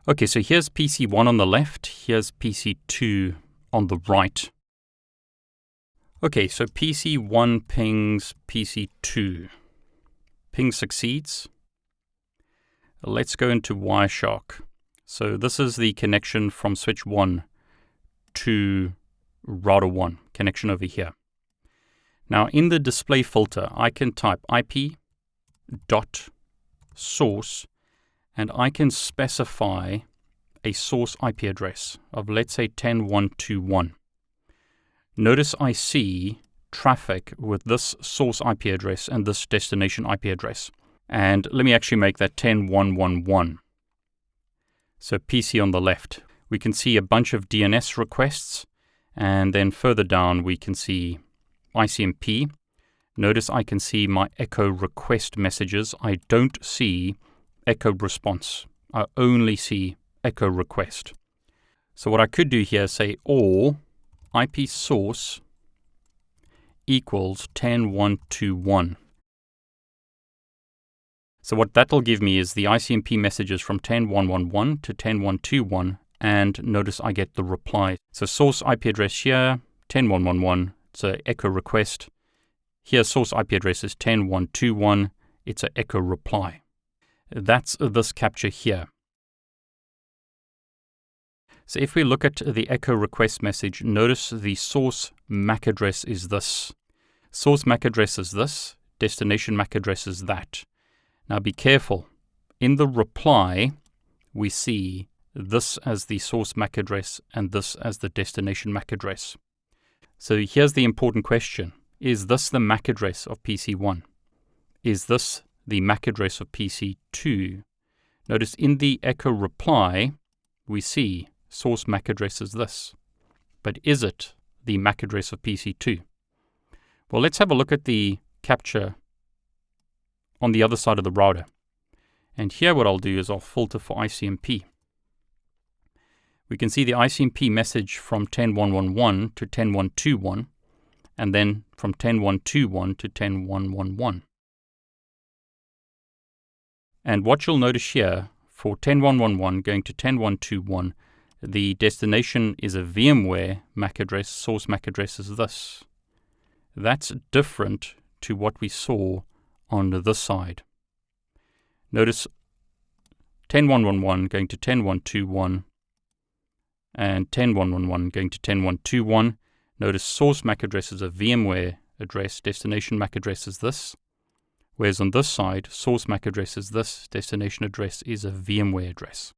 Okay, so here's PC1 on the left, here's PC2 on the right. Okay, so PC1 pings PC2. Ping succeeds. Let's go into Wireshark. So this is the connection from switch 1 to router 1, connection over here. Now in the display filter, I can type IP.source and I can specify a source IP address of, let's say, 10.121. Notice I see traffic with this source IP address and this destination IP address. And let me actually make that 10.111. So PC on the left. We can see a bunch of DNS requests, and then further down we can see ICMP. Notice I can see my echo request messages. I don't see echo response. I only see echo request. So what I could do here is say or IP source equals 10.121. So what that'll give me is the ICMP messages from 10.111 to 10.121, and notice I get the reply. So source IP address here, 10.111, it's an echo request. Here source IP address is 10.121, it's an echo reply. That's this capture here. So if we look at the echo request message, notice the source MAC address is this. Source MAC address is this, destination MAC address is that. Now be careful. In the reply, we see this as the source MAC address and this as the destination MAC address. So here's the important question. Is this the MAC address of PC1? Is this the MAC address of PC2? Notice in the echo reply, we see source MAC address is this. But is it the MAC address of PC2? Well, let's have a look at the capture on the other side of the router. And here what I'll do is I'll filter for ICMP. We can see the ICMP message from 10.111 to 10.121, and then from 10.121 to 10.111. And what you'll notice here, for 10.111 going to 10.121, the destination is a VMware MAC address, source MAC address is this. That's different to what we saw on this side. Notice 10.111 going to 10.121 and 10.111 going to 10.121. Notice source MAC address is a VMware address, destination MAC address is this. Whereas on this side, source MAC address is this, destination address is a VMware address.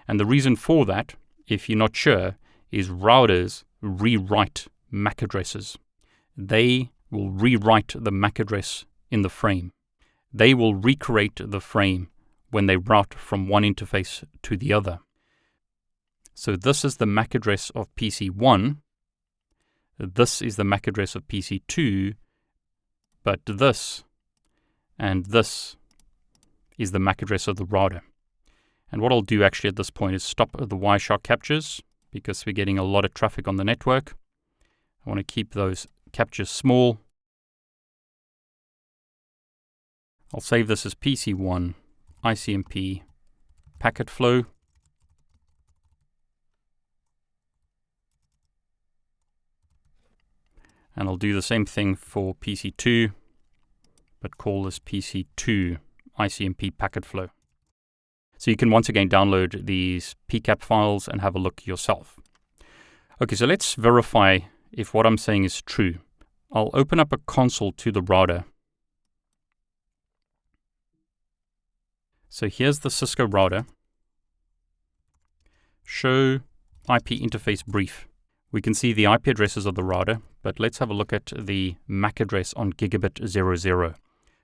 And the reason for that, if you're not sure, is routers rewrite MAC addresses. They will rewrite the MAC address in the frame. They will recreate the frame when they route from one interface to the other. So this is the MAC address of PC1. This is the MAC address of PC2. But this and this is the MAC address of the router. And what I'll do actually at this point is stop the Wireshark captures because we're getting a lot of traffic on the network. I want to keep those captures small. I'll save this as PC1, ICMP, packet flow. And I'll do the same thing for PC2, but call this PC2 ICMP packet flow. So you can once again download these PCAP files and have a look yourself. Okay, so let's verify if what I'm saying is true. I'll open up a console to the router. So here's the Cisco router. Show IP interface brief. We can see the IP addresses of the router, but let's have a look at the MAC address on gigabit 00.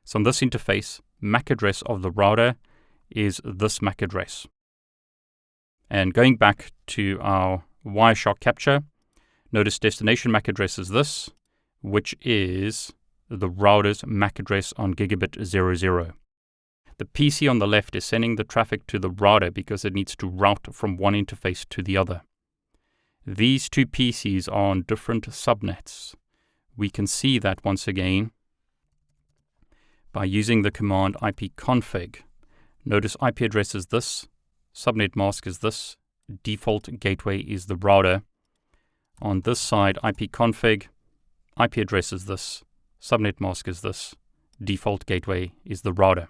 So on this interface, MAC address of the router is this MAC address. And going back to our Wireshark capture, notice destination MAC address is this, which is the router's MAC address on gigabit 00. The PC on the left is sending the traffic to the router because it needs to route from one interface to the other. These two PCs are on different subnets. We can see that once again by using the command ipconfig. Notice IP address is this, subnet mask is this, default gateway is the router. On this side, ipconfig, IP address is this, subnet mask is this, default gateway is the router.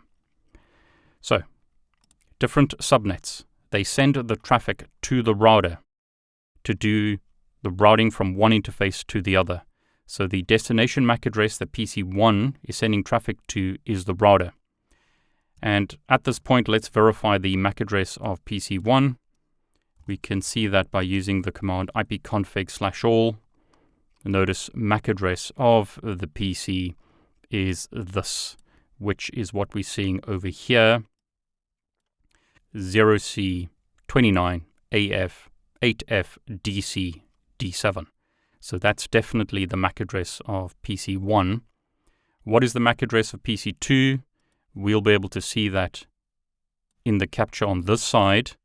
So, different subnets, they send the traffic to the router to do the routing from one interface to the other. So the destination MAC address that PC1 is sending traffic to is the router. And at this point, let's verify the MAC address of PC1. We can see that by using the command ipconfig/all. Notice MAC address of the PC is this, which is what we're seeing over here. 0C29AF8FDC D7. So that's definitely the MAC address of PC1. What is the MAC address of PC2? We'll be able to see that in the capture on this side.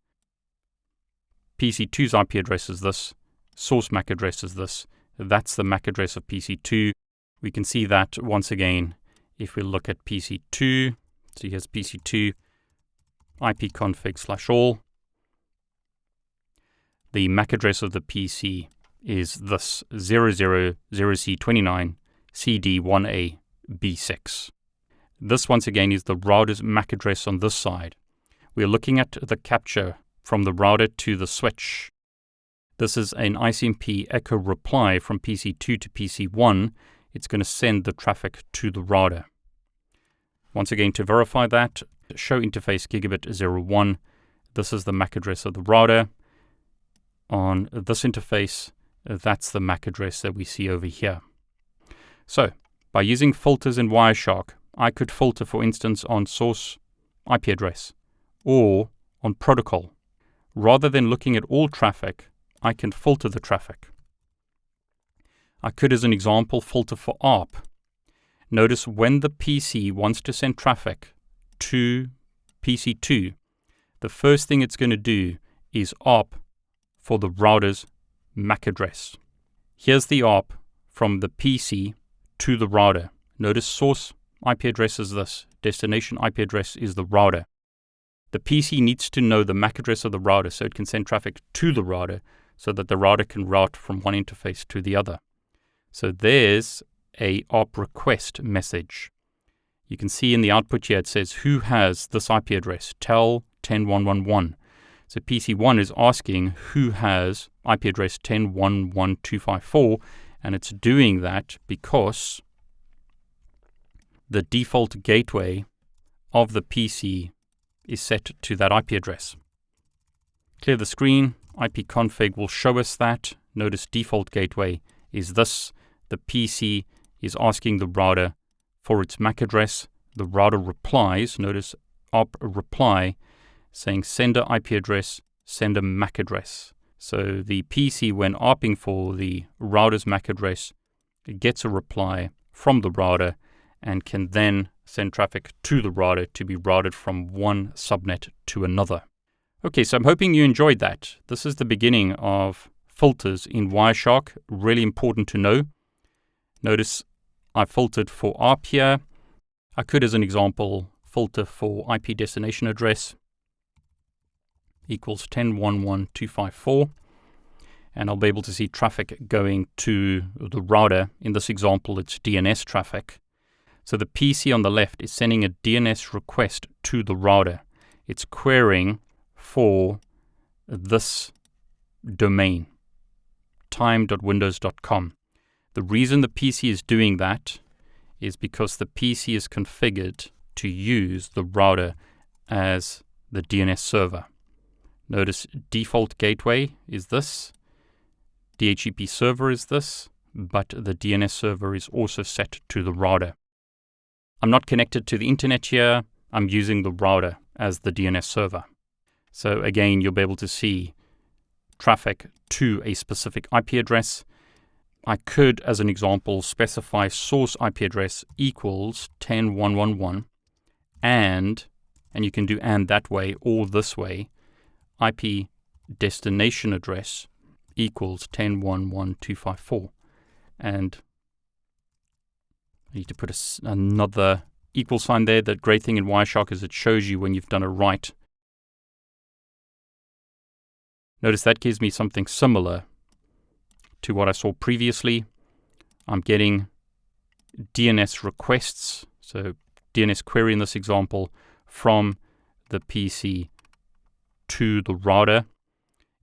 PC2's IP address is this, source MAC address is this. That's the MAC address of PC2. We can see that once again if we look at PC2. So here's PC2, ipconfig/all. The MAC address of the PC is this 000C29CD1AB6. This once again is the router's MAC address on this side. We're looking at the capture from the router to the switch. This is an ICMP echo reply from PC2 to PC1. It's going to send the traffic to the router. Once again, to verify that, show interface gigabit 01. This is the MAC address of the router. On this interface, that's the MAC address that we see over here. So, by using filters in Wireshark, I could filter, for instance, on source IP address or on protocol. Rather than looking at all traffic, I can filter the traffic. I could, as an example, filter for ARP. Notice when the PC wants to send traffic to PC2, the first thing it's going to do is ARP for the router's MAC address. Here's the ARP from the PC to the router. Notice source IP address is this, destination IP address is the router. The PC needs to know the MAC address of the router so it can send traffic to the router so that the router can route from one interface to the other. So there's a ARP request message. You can see in the output here it says who has this IP address, tell 10111. So PC1 is asking who has IP address 10.1.1.254, and it's doing that because the default gateway of the PC is set to that IP address. Clear the screen. ipconfig will show us that. Notice default gateway is this. The PC is asking the router for its MAC address. The router replies, notice ARP reply, saying sender IP address, sender MAC address. So the PC, when ARPing for the router's MAC address, it gets a reply from the router and can then send traffic to the router to be routed from one subnet to another. Okay, so I'm hoping you enjoyed that. This is the beginning of filters in Wireshark, really important to know. Notice I filtered for ARP here. I could, as an example, filter for IP destination address equals 10.1.1.254, and I'll be able to see traffic going to the router. In this example, it's DNS traffic. So the PC on the left is sending a DNS request to the router. It's querying for this domain, time.windows.com. The reason the PC is doing that is because the PC is configured to use the router as the DNS server. Notice default gateway is this, DHCP server is this, but the DNS server is also set to the router. I'm not connected to the internet here. I'm using the router as the DNS server. So again, you'll be able to see traffic to a specific IP address. I could, as an example, specify source IP address equals 10.1.1.1 and you can do and that way or this way, IP destination address equals 10.1.1.254. And I need to put another equal sign there. The great thing in Wireshark is it shows you when you've done it right. Notice that gives me something similar to what I saw previously. I'm getting DNS requests, so DNS query in this example, from the PC to the router.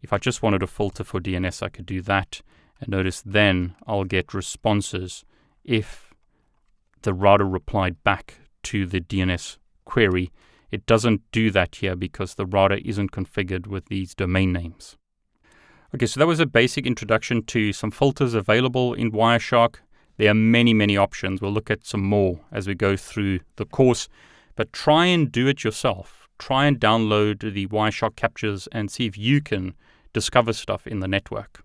If I just wanted to filter for DNS, I could do that. And notice then I'll get responses if the router replied back to the DNS query. It doesn't do that here because the router isn't configured with these domain names. Okay, so that was a basic introduction to some filters available in Wireshark. There are many, many options. We'll look at some more as we go through the course, but try and do it yourself. Try and download the Wireshark captures and see if you can discover stuff in the network.